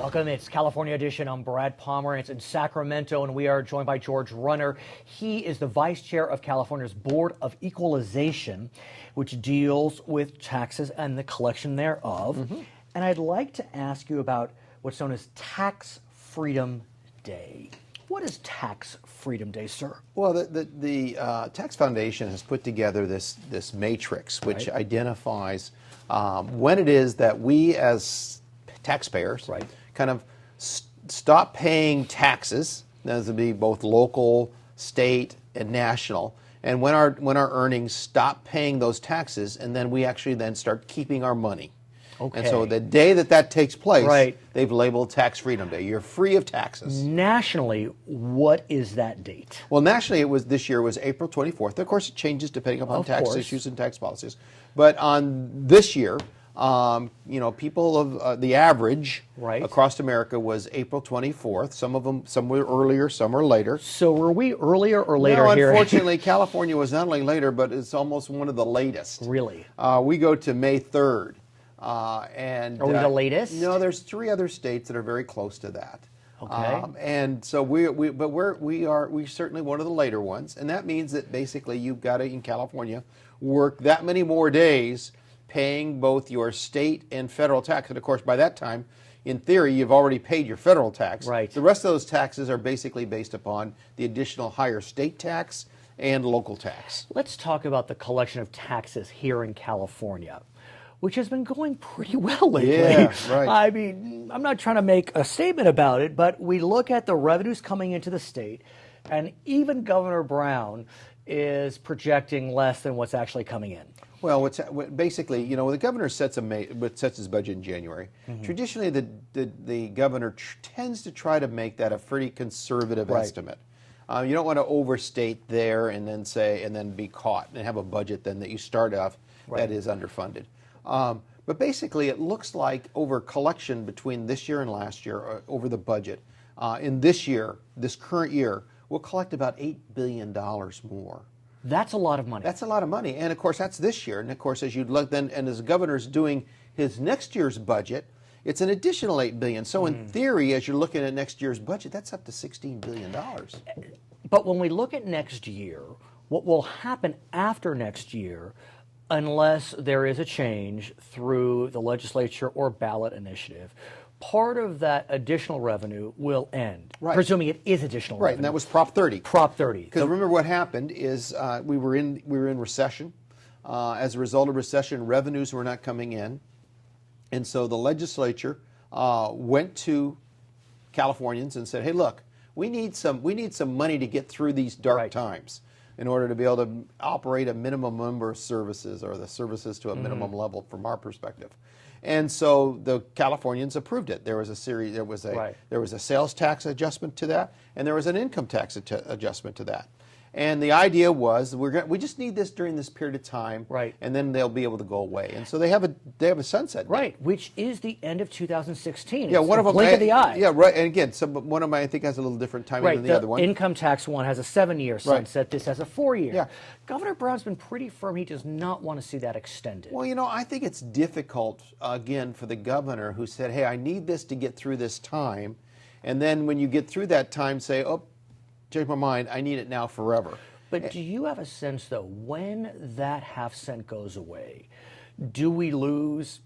Welcome. It's California Edition. I'm Brad Pomerance in Sacramento, and we are joined by George Runner. He is the vice chair of California's Board of Equalization, which deals with taxes and the collection thereof. And I'd like to ask you about what's known as Tax Freedom Day. What is Tax Freedom Day, sir? Well, the Tax Foundation has put together this matrix which identifies when it is that we as taxpayers kind of stop paying taxes. Those would be both local, state, and national. And when our earnings stop paying those taxes, and then we actually then start keeping our money. Okay. And so the day that takes place, they've labeled Tax Freedom Day. You're free of taxes. Nationally, what is that date? Well, nationally, this year was April 24th. Of course, it changes depending upon tax issues and tax policies. But on this year, people of the average across America was April 24th. Some were earlier, some were later. So were we earlier or later here? Unfortunately, California was not only later, but it's almost one of the latest. Really? We go to May 3rd. And are we the latest? No, there's 3 other states that are very close to that. Okay. And so we're certainly one of the later ones, and that means that basically you've got to, in California, work that many more days paying both your state and federal tax. And of course, by that time, in theory, you've already paid your federal tax. Right. The rest of those taxes are basically based upon the additional higher state tax and local tax. Let's talk about the collection of taxes here in California, which has been going pretty well lately. Yeah, right. I mean, I'm not trying to make a statement about it, but we look at the revenues coming into the state, and even Governor Brown is projecting less than what's actually coming in. Well, basically, the governor sets his budget in January. Traditionally, the governor tends to try to make that a pretty conservative estimate. You don't want to overstate there and then be caught and have a budget then that you start off that is underfunded. But basically, it looks like over collection between this year and last year, over the budget, in this current year, we'll collect about $8 billion more. That's a lot of money. That's a lot of money. And of course, that's this year. And of course, as you look then, and as the governor's doing his next year's budget, it's an additional $8 billion. So in theory, as you're looking at next year's budget, that's up to $16 billion. But when we look at next year, what will happen after next year, unless there is a change through the legislature or ballot initiative, part of that additional revenue will end, presuming it is additional revenue. And that was Prop 30. Prop 30. Because remember what happened is we were in recession. As a result of recession, revenues were not coming in. And so the legislature went to Californians and said, hey, look, we need some money to get through these dark times in order to be able to operate a minimum number of services, or the services to a minimum level from our perspective. And so the Californians approved it. There was a sales tax adjustment to that, and there was an income tax adjustment to that. And the idea was we just need this during this period of time, and then they'll be able to go away. And so they have a sunset date. Which is the end of 2016. Yeah, one of them, blink of the eye. Yeah, right. And again, one of them I think has a little different timing than the other one. The income tax one has a 7-year sunset. This has a 4-year. Yeah. Governor Brown's been pretty firm. He does not want to see that extended. Well, I think it's difficult again for the governor who said, "Hey, I need this to get through this time," and then when you get through that time, say, "Oh, change my mind. I need it now forever." But do you have a sense, though, when that half-cent goes away, do we lose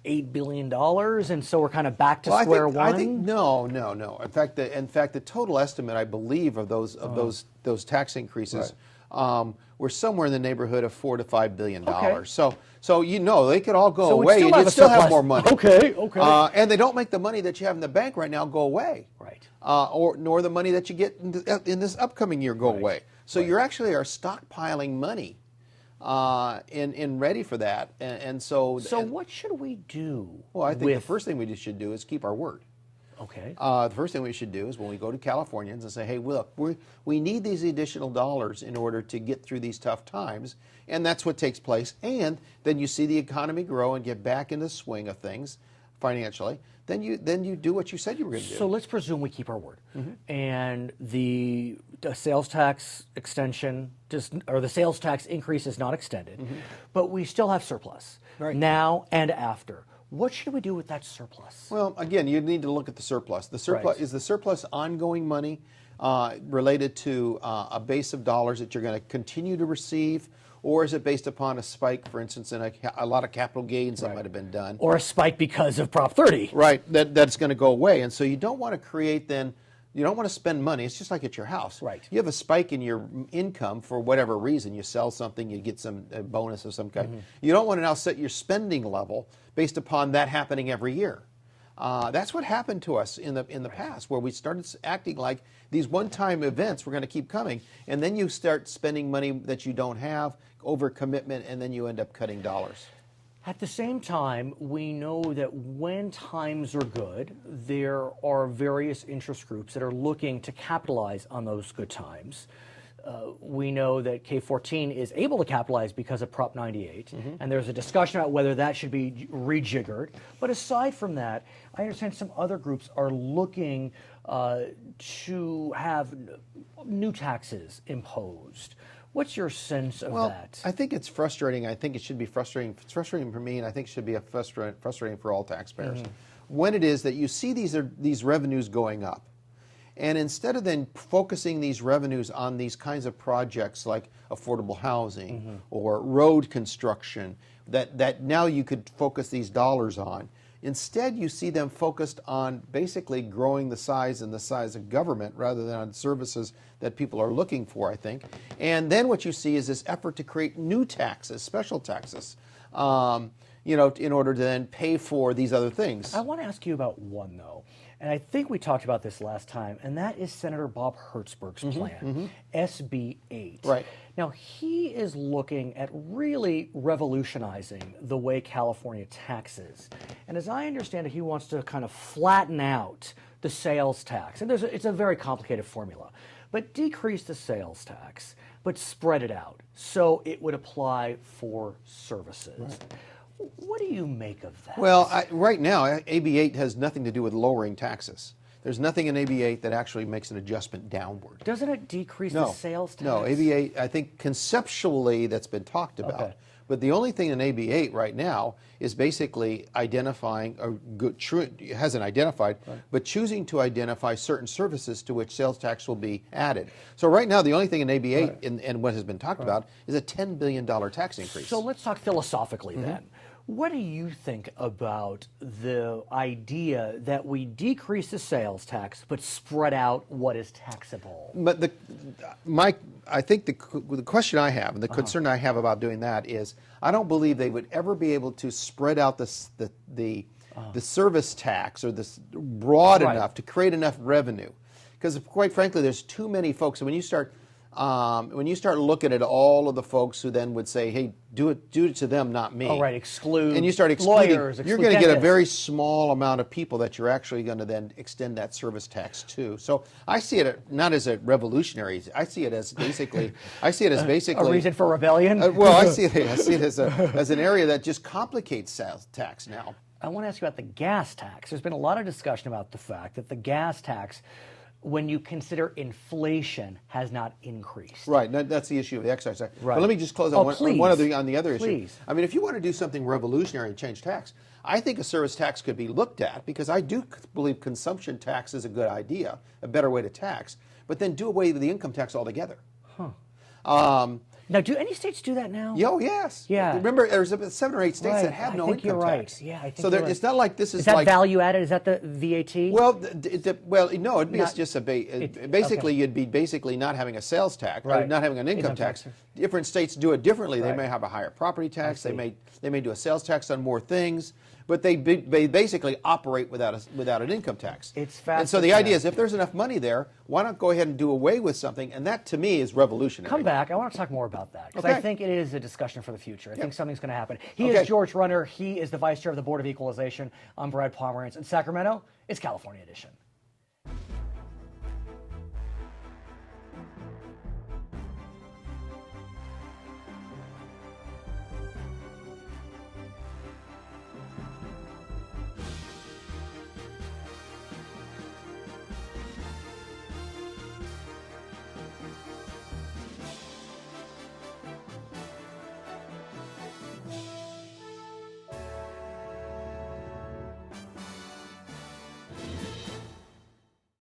$8 billion, and so we're kind of back to square one? I think no. In fact, the total estimate, I believe, of those tax increases were somewhere in the neighborhood of $4 to $5 billion. Okay. So they could all go away, and you'd still have more money. Okay. And they don't make the money that you have in the bank right now go away. Right. Nor the money that you get in this upcoming year go away. So you actually are stockpiling money in ready for that. So what should we do? Well, I think the first thing we should do is keep our word. Okay. The first thing we should do is when we go to Californians and say, hey, look, we need these additional dollars in order to get through these tough times, and that's what takes place. And then you see the economy grow and get back in the swing of things financially. Then you do what you said you were going to do. So let's presume we keep our word, and the sales tax extension or the sales tax increase is not extended, but we still have surplus now and after. What should we do with that surplus? Well, again, you need to look at the surplus. The surplus is the surplus ongoing money related to a base of dollars that you're going to continue to receive, or is it based upon a spike, for instance, in a lot of capital gains that might have been done, or a spike because of Prop 30? Right, that's going to go away, and so you don't want to create then. You don't want to spend money. It's just like at your house. Right. You have a spike in your income for whatever reason. You sell something, you get some bonus of some kind. You don't want to now set your spending level based upon that happening every year. That's what happened to us in the past, where we started acting like these one-time events were going to keep coming, and then you start spending money that you don't have, overcommitment, and then you end up cutting dollars. At the same time, we know that when times are good, there are various interest groups that are looking to capitalize on those good times. We know that K14 is able to capitalize because of Prop 98, and there's a discussion about whether that should be rejiggered. But aside from that, I understand some other groups are looking to have new taxes imposed. What's your sense of that? I think it's frustrating. I think it should be frustrating. It's frustrating for me, and I think it should be frustrating for all taxpayers. When it is that you see these revenues going up, and instead of then focusing these revenues on these kinds of projects like affordable housing or road construction, that now you could focus these dollars on, instead you see them focused on basically growing the size of government rather than on services that people are looking for, I think. And then what you see is this effort to create new taxes, special taxes, in order to then pay for these other things. I want to ask you about one, though, and I think we talked about this last time, and that is Senator Bob Hertzberg's plan, SB 8. Right. Now, he is looking at really revolutionizing the way California taxes. And as I understand it, he wants to kind of flatten out the sales tax. And it's a very complicated formula. But decrease the sales tax, but spread it out so it would apply for services. Right. What do you make of that? Well, right now, AB 8 has nothing to do with lowering taxes. There's nothing in AB 8 that actually makes an adjustment downward. Doesn't it decrease the sales tax? No, AB 8, I think conceptually that's been talked about. Okay. But the only thing in AB 8 right now is basically identifying, hasn't identified, but choosing to identify certain services to which sales tax will be added. So right now, the only thing in AB 8 and what has been talked about is a $10 billion tax increase. So let's talk philosophically then. What do you think about the idea that we decrease the sales tax but spread out what is taxable? But I think the question I have and the concern I have about doing that is I don't believe they would ever be able to spread out the service tax or this broad enough to create enough revenue, because quite frankly, there's too many folks. And when you start looking at all of the folks who then would say, "Hey, do it to them, not me." Oh, right, exclude. And you start excluding. Lawyers, you're going to get a very small amount of people that you're actually going to then extend that service tax to. So I see it not as a revolutionary. I see it as basically. A reason for rebellion. Well, I see it as an area that just complicates sales tax now. I want to ask you about the gas tax. There's been a lot of discussion about the fact that the gas tax, when you consider inflation, has not increased. Right, that's the issue of the excise tax. Right. But let me just close on on the other issue. I mean, if you want to do something revolutionary and change tax, I think a service tax could be looked at, because I do believe consumption tax is a good idea, a better way to tax, but then do away with the income tax altogether. Now, do any states do that now? Oh, yes. Yeah. Remember, there's 7 or 8 states that have no income tax. Yeah, I think so you're right. It's not like this is that like value added? Is that the VAT? Well, no, it'd be just basically you'd be basically not having a sales tax, or not having an income tax. Different states do it differently. They may have a higher property tax. They may do a sales tax on more things. But they basically operate without an income tax. It's fascinating. And so the idea is, if there's enough money there, why not go ahead and do away with something? And that, to me, is revolutionary. Come back. I want to talk more about that, because I think it is a discussion for the future. I think something's going to happen. He is George Runner. He is the Vice Chair of the Board of Equalization. I'm Brad Pomerance. In Sacramento, it's California Edition.